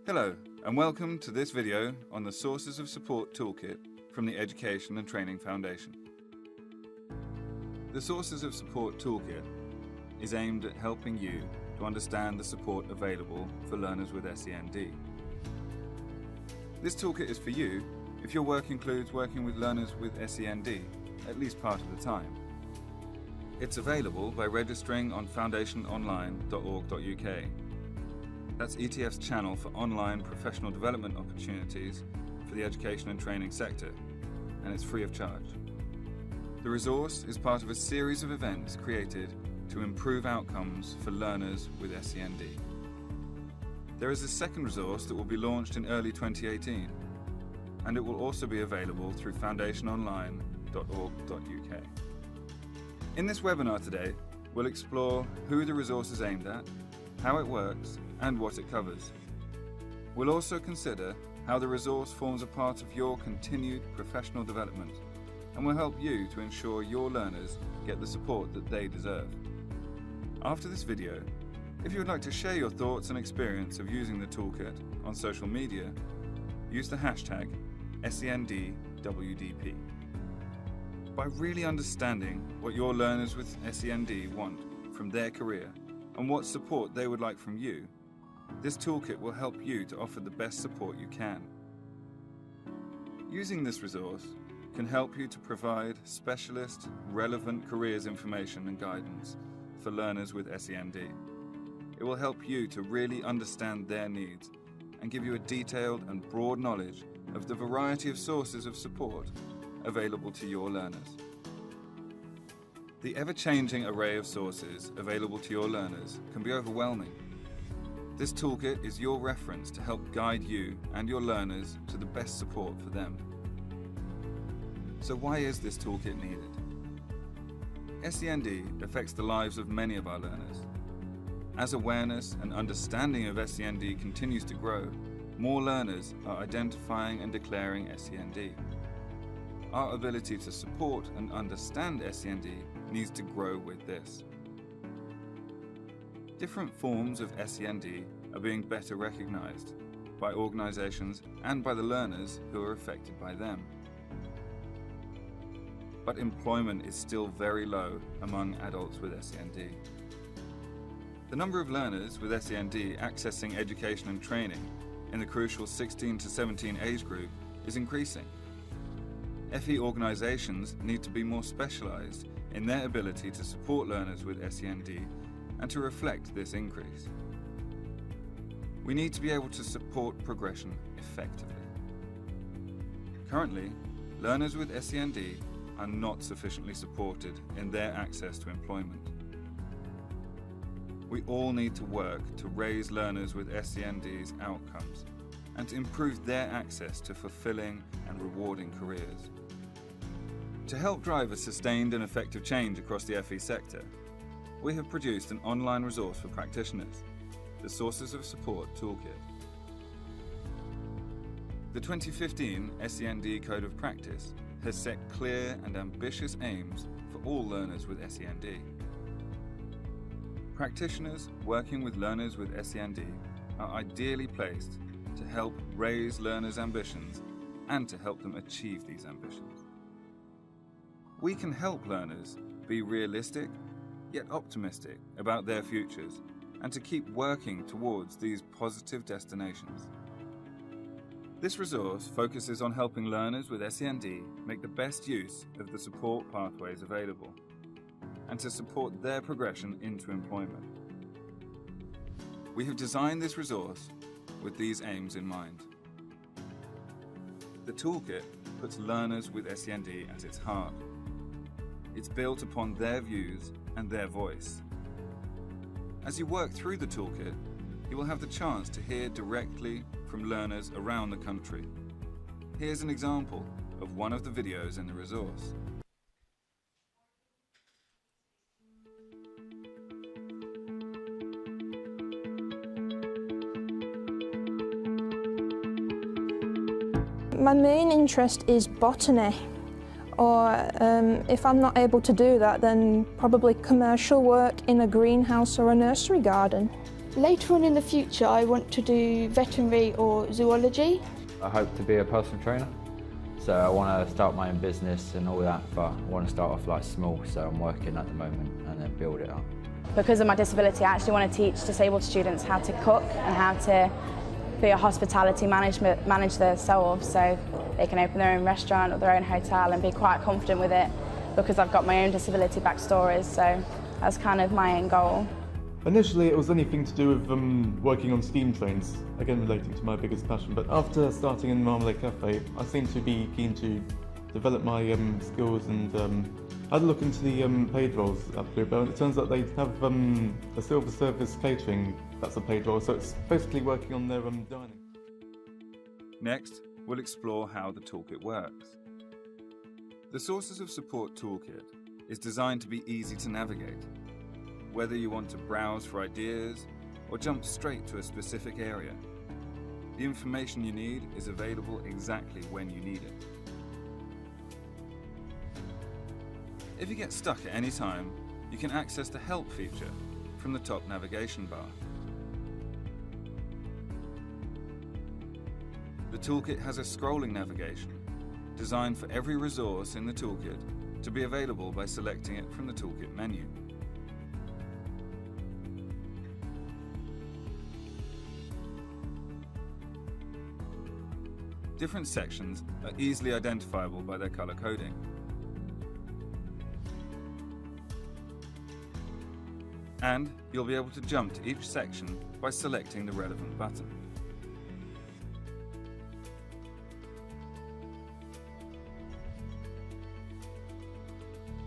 Hello, and welcome to this video on the Sources of Support Toolkit from the Education and Training Foundation. The Sources of Support Toolkit is aimed at helping you to understand the support available for learners with SEND. This toolkit is for you if your work includes working with learners with SEND at least part of the time. It's available by registering on foundationonline.org.uk. That's ETF's channel for online professional development opportunities for the education and training sector, and it's free of charge. The resource is part of a series of events created to improve outcomes for learners with SEND. There is a second resource that will be launched in early 2018, and it will also be available through foundationonline.org.uk. In this webinar today, we'll explore who the resource is aimed at, how it works, and what it covers. We'll also consider how the resource forms a part of your continued professional development and will help you to ensure your learners get the support that they deserve. After this video, if you would like to share your thoughts and experience of using the toolkit on social media, use the hashtag SENDWDP. By really understanding what your learners with SEND want from their career and what support they would like from you, this toolkit will help you to offer the best support you can. Using this resource can help you to provide specialist, relevant careers information and guidance for learners with SEND. It will help you to really understand their needs and give you a detailed and broad knowledge of the variety of sources of support available to your learners. The ever-changing array of sources available to your learners can be overwhelming. This toolkit is your reference to help guide you and your learners to the best support for them. So why is this toolkit needed? SEND affects the lives of many of our learners. As awareness and understanding of SEND continues to grow, more learners are identifying and declaring SEND. Our ability to support and understand SEND needs to grow with this. Different forms of SEND are being better recognized by organizations and by the learners who are affected by them. But employment is still very low among adults with SEND. The number of learners with SEND accessing education and training in the crucial 16 to 17 age group is increasing. FE organizations need to be more specialized in their ability to support learners with SEND and to reflect this increase. We need to be able to support progression effectively. Currently, learners with SEND are not sufficiently supported in their access to employment. We all need to work to raise learners with SEND's outcomes and to improve their access to fulfilling and rewarding careers. To help drive a sustained and effective change across the FE sector, we have produced an online resource for practitioners, the Sources of Support Toolkit. The 2015 SEND Code of Practice has set clear and ambitious aims for all learners with SEND. Practitioners working with learners with SEND are ideally placed to help raise learners' ambitions and to help them achieve these ambitions. We can help learners be realistic yet optimistic about their futures and to keep working towards these positive destinations. This resource focuses on helping learners with SEND make the best use of the support pathways available and to support their progression into employment. We have designed this resource with these aims in mind. The toolkit puts learners with SEND at its heart. It's built upon their views and their voice. As you work through the toolkit, you will have the chance to hear directly from learners around the country. Here's an example of one of the videos in the resource. My main interest is botany, or if I'm not able to do that, then probably commercial work in a greenhouse or a nursery garden. Later on in the future, I want to do veterinary or zoology. I hope to be a personal trainer, so I want to start my own business and all that, but I want to start off like small, so I'm working at the moment and then build it up. Because of my disability, I actually want to teach disabled students how to cook and how to be a hospitality manage themselves, so they can open their own restaurant or their own hotel and be quite confident with it, because I've got my own disability backstories, so that's kind of my end goal. Initially it was anything to do with working on steam trains, again relating to my biggest passion, but after starting in Marmalade Cafe I seem to be keen to develop my skills, and I had a look into the paid roles at Bluebell, and it turns out they have a silver service catering that's a paid role, so it's basically working on their dining. Next, we'll explore how the toolkit works. The Sources of Support toolkit is designed to be easy to navigate. Whether you want to browse for ideas or jump straight to a specific area, the information you need is available exactly when you need it. If you get stuck at any time, you can access the Help feature from the top navigation bar. The toolkit has a scrolling navigation designed for every resource in the toolkit to be available by selecting it from the toolkit menu. Different sections are easily identifiable by their color coding. And you'll be able to jump to each section by selecting the relevant button.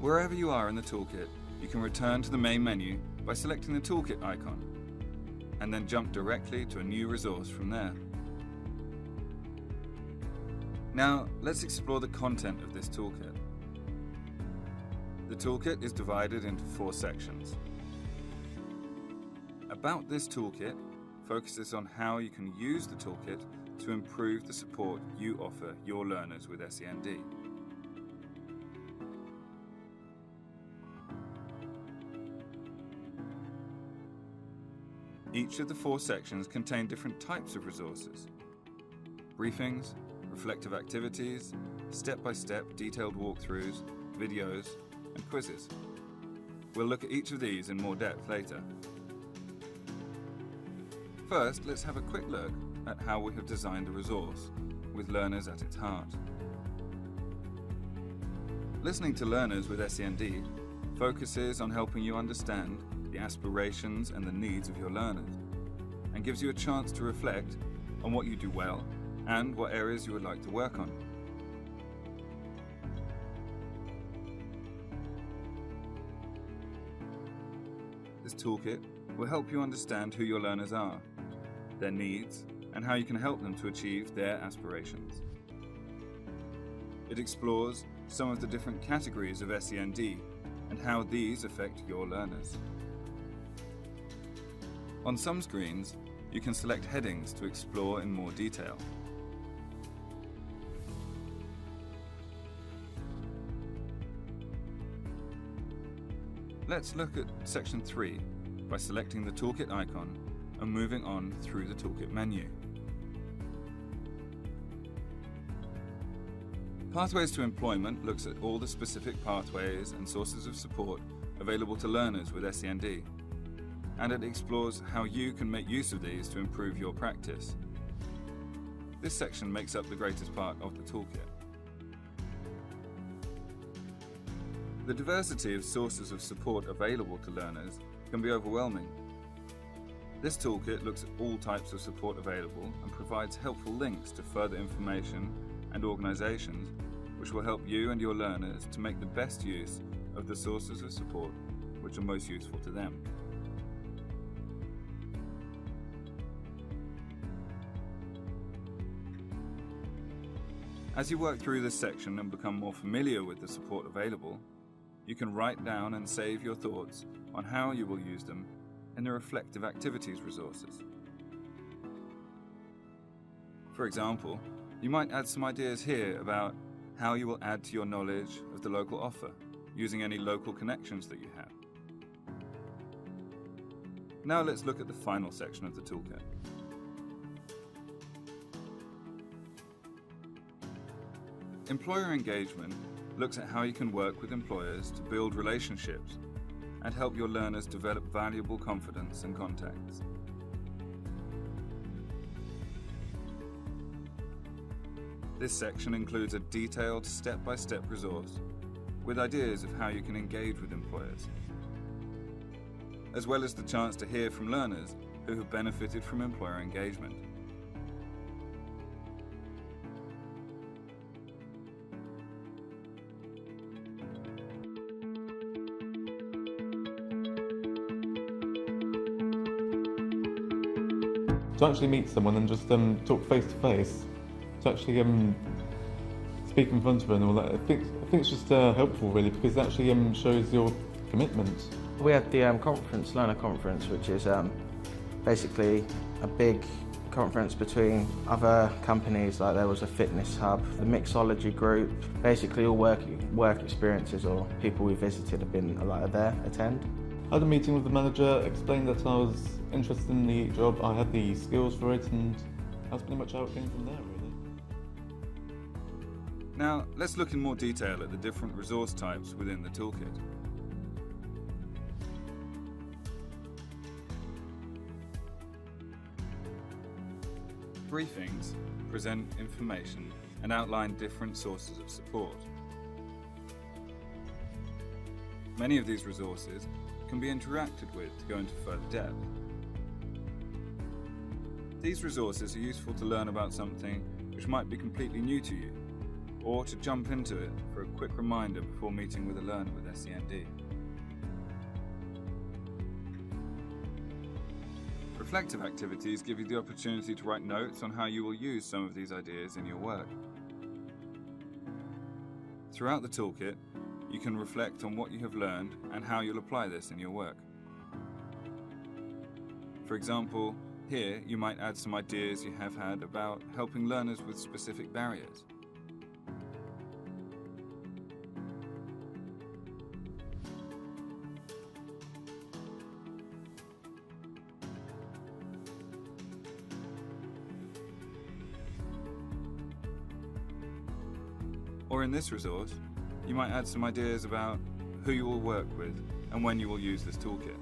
Wherever you are in the toolkit, you can return to the main menu by selecting the toolkit icon, and then jump directly to a new resource from there. Now, let's explore the content of this toolkit. The toolkit is divided into 4 sections. About this toolkit focuses on how you can use the toolkit to improve the support you offer your learners with SEND. Each of the 4 sections contain different types of resources: briefings, reflective activities, step-by-step detailed walkthroughs, videos, and quizzes. We'll look at each of these in more depth later. First, let's have a quick look at how we have designed the resource, with learners at its heart. Listening to learners with SEND focuses on helping you understand the aspirations and the needs of your learners, and gives you a chance to reflect on what you do well and what areas you would like to work on. This toolkit will help you understand who your learners are, their needs, and how you can help them to achieve their aspirations. It explores some of the different categories of SEND and how these affect your learners. On some screens, you can select headings to explore in more detail. Let's look at section 3 by selecting the toolkit icon and moving on through the toolkit menu. Pathways to Employment looks at all the specific pathways and sources of support available to learners with SEND, and it explores how you can make use of these to improve your practice. This section makes up the greatest part of the toolkit. The diversity of sources of support available to learners can be overwhelming. This toolkit looks at all types of support available and provides helpful links to further information and organisations which will help you and your learners to make the best use of the sources of support which are most useful to them. As you work through this section and become more familiar with the support available, you can write down and save your thoughts on how you will use them in the Reflective Activities resources. For example, you might add some ideas here about how you will add to your knowledge of the local offer, using any local connections that you have. Now let's look at the final section of the toolkit. Employer engagement looks at how you can work with employers to build relationships and help your learners develop valuable confidence and contacts. This section includes a detailed step-by-step resource with ideas of how you can engage with employers, as well as the chance to hear from learners who have benefited from employer engagement. To actually meet someone and just talk face to face, to actually speak in front of her and all that, I think it's just helpful really, because it actually shows your commitment. We had the learner conference, which is basically a big conference between other companies. Like there was a fitness hub, the mixology group, basically all work experiences or people we visited have been there attend. I had a meeting with the manager, explained that I was interested in the job, I had the skills for it, and that's pretty much how it came from there really. Now let's look in more detail at the different resource types within the toolkit. Briefings present information and outline different sources of support. Many of these resources can be interacted with to go into further depth. These resources are useful to learn about something which might be completely new to you, or to jump into it for a quick reminder before meeting with a learner with SEND. Reflective activities give you the opportunity to write notes on how you will use some of these ideas in your work. Throughout the toolkit, you can reflect on what you have learned and how you'll apply this in your work. For example, here you might add some ideas you have had about helping learners with specific barriers. Or in this resource, you might add some ideas about who you will work with and when you will use this toolkit.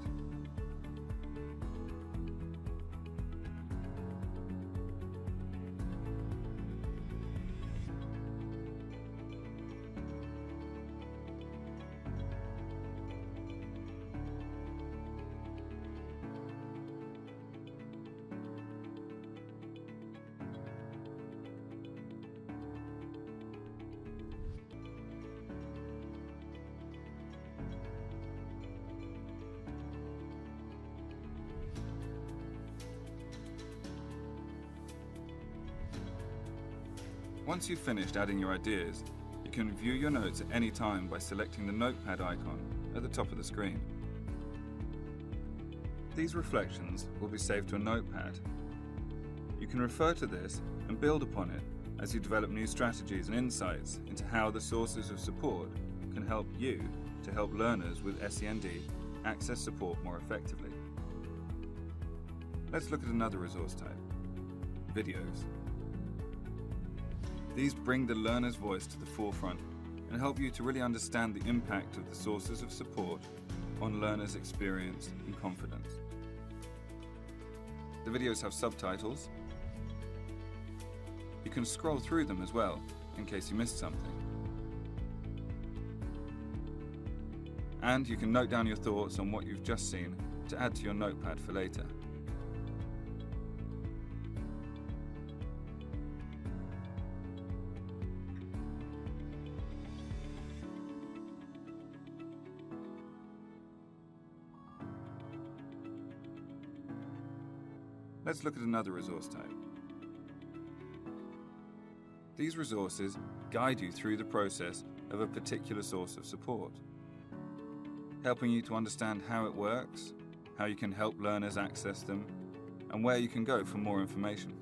Once you've finished adding your ideas, you can view your notes at any time by selecting the notepad icon at the top of the screen. These reflections will be saved to a notepad. You can refer to this and build upon it as you develop new strategies and insights into how the sources of support can help you to help learners with SEND access support more effectively. Let's look at another resource type, videos. These bring the learner's voice to the forefront and help you to really understand the impact of the sources of support on learners' experience and confidence. The videos have subtitles. You can scroll through them as well, in case you missed something. And you can note down your thoughts on what you've just seen to add to your notepad for later. Let's look at another resource type. These resources guide you through the process of a particular source of support, helping you to understand how it works, how you can help learners access them, and where you can go for more information.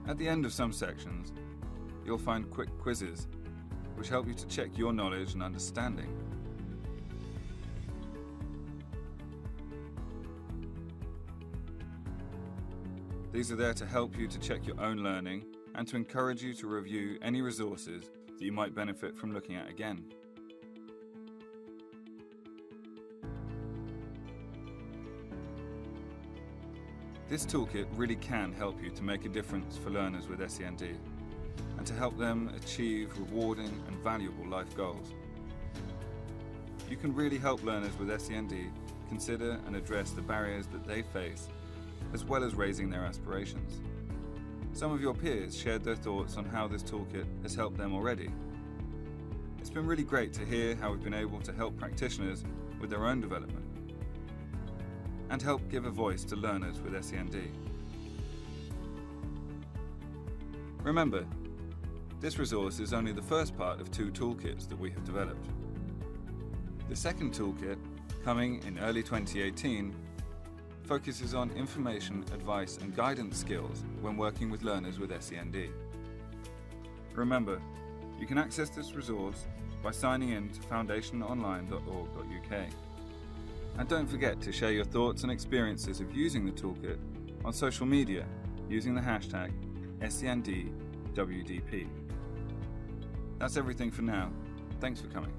At the end of some sections, you'll find quick quizzes, which help you to check your knowledge and understanding. These are there to help you to check your own learning and to encourage you to review any resources that you might benefit from looking at again. This toolkit really can help you to make a difference for learners with SEND and to help them achieve rewarding and valuable life goals. You can really help learners with SEND consider and address the barriers that they face, as well as raising their aspirations. Some of your peers shared their thoughts on how this toolkit has helped them already. It's been really great to hear how we've been able to help practitioners with their own development and help give a voice to learners with SEND. Remember, this resource is only the first part of 2 toolkits that we have developed. The second toolkit, coming in early 2018, focuses on information, advice and guidance skills when working with learners with SEND. Remember, you can access this resource by signing in to foundationonline.org.uk. And don't forget to share your thoughts and experiences of using the toolkit on social media using the hashtag SENDWDP. That's everything for now. Thanks for coming.